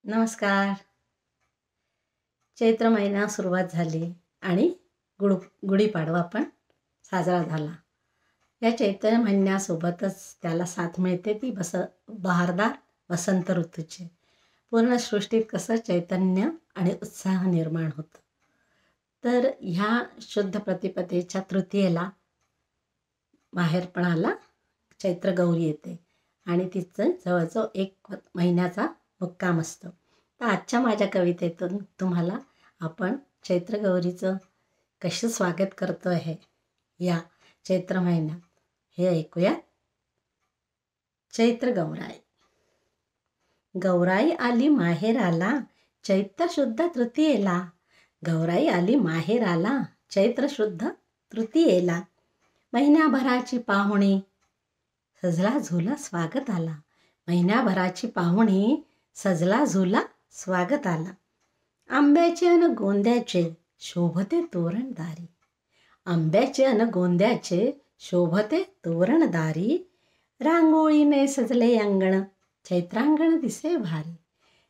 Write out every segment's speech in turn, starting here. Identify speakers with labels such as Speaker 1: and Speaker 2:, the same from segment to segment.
Speaker 1: नमस्कार. चैत्र महिना सुरुवात झाली आणि गुढीपाडवा पण साजरा झाला. या चैत्र महिन्यासोबतच त्याला साथ मिळते ती बहारदार वसंत ऋतूची. पूर्ण सृष्टीत कसं चैतन्य आणि उत्साह निर्माण होतं. तर ह्या शुद्ध प्रतिपदेच्या तृतीयेला माहेरपणाला चैत्र गौरी येते आणि तिचं जवळजवळ 1 महिन्याचा मुक्काम असतो. तर आजच्या माझ्या कवितेतून तुम्हाला आपण चैत्र गौरीचं कसं स्वागत करतो आहे या चैत्र महिन्यात हे ऐकूया. चैत्र गौराई. गौराई आली माहेराला चैत्र शुद्ध तृतीयेला. गौराई आली माहेराला चैत्र शुद्ध तृतीयेला. महिन्याभराची पाहुणी सजला झुला स्वागत आला. महिन्याभराची पाहुणी सजला झुला स्वागत आला. आंब्याचे अन गोंद्याचे शोभते तोरणदारी. आंब्याचे अन गोंद्याचे शोभते तोरणदारी. रांगोळीने सजले अंगण चैत्रांगण दिसे भारी.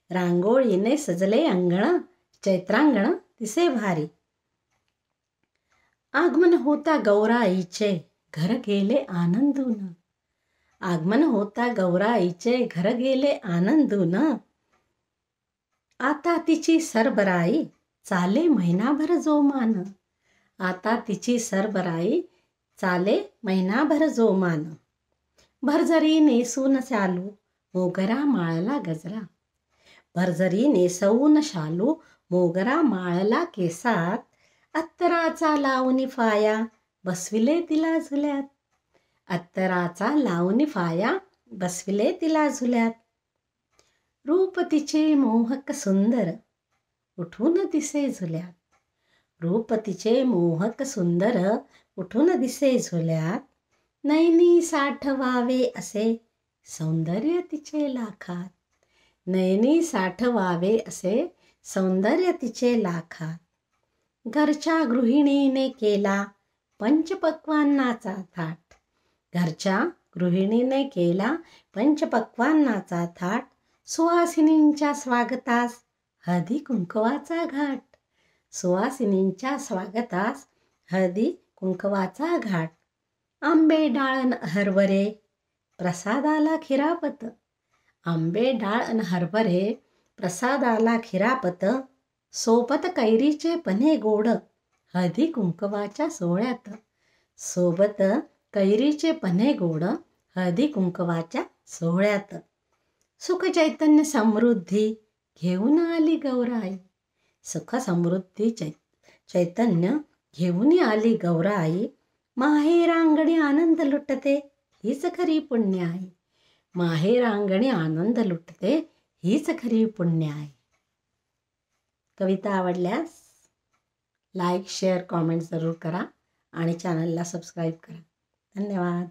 Speaker 1: रांगोळीने सजले अंगण चैत्रांगण दिसे भारी. आगमन होता गौराईचे घर गेले आनंदून. आगमन होता गौराईचे घर गेले आनंदून. आता तिची सरबराई चाले महिनाभर जोमान. आता तिची सरबराई चाले महिनाभर जोमान. भरजरी नेसून शालू मोगरा माळला गजरा. भरजरी नेसवून शालू मोगरा माळला केसात. अत्तराचा लावणी फाया बसविले तिला झुल्यात. अत्तराचा लावणी फाया बसविले तिला झुल्यात. रूप तिचे मोहक सुंदर उठून दिसे झुल्यात. रूप तिचे मोहक सुंदर उठून दिसे झुल्यात. नैनी साठवावे असे सौंदर्य तिचे लाखात. नैनी साठवावे असे सौंदर्य तिचे लाखात. घरच्या गृहिणीने केला पंचपक्वान्नाचा थाट. घरच्या गृहिणीने केला पंचपक्वान्नाचा थाट. सुवासिनींच्या स्वागतास हळदी कुंकवाचा घाट. सुवासिनींच्या स्वागतास हळदी कुंकवाचा घाट. आंबे डाळ हरभरे प्रसादाला खिरापत. आंबे डाळ हरभरे प्रसादाला खिरापत. सोबत कैरीचे पन्हे गोड हळदी कुंकवाच्या सोहळ्यात. सोबत कैरीचे पन्हे गोड हळदी कुंकवाच्या सोहळ्यात. सुख चैतन्य समृद्धी घेऊन आली गौराई. सुख समृद्धी चैतन्य घेऊन आली गौराई. माहेरांगणी आनंद लुटते हीच खरी पुण्याई. माहेरांगणी आनंद लुटते हीच खरी पुण्याई. कविता आवडल्यास लाईक शेअर कॉमेंट जरूर करा आणि चॅनलला सबस्क्राईब करा. धन्यवाद.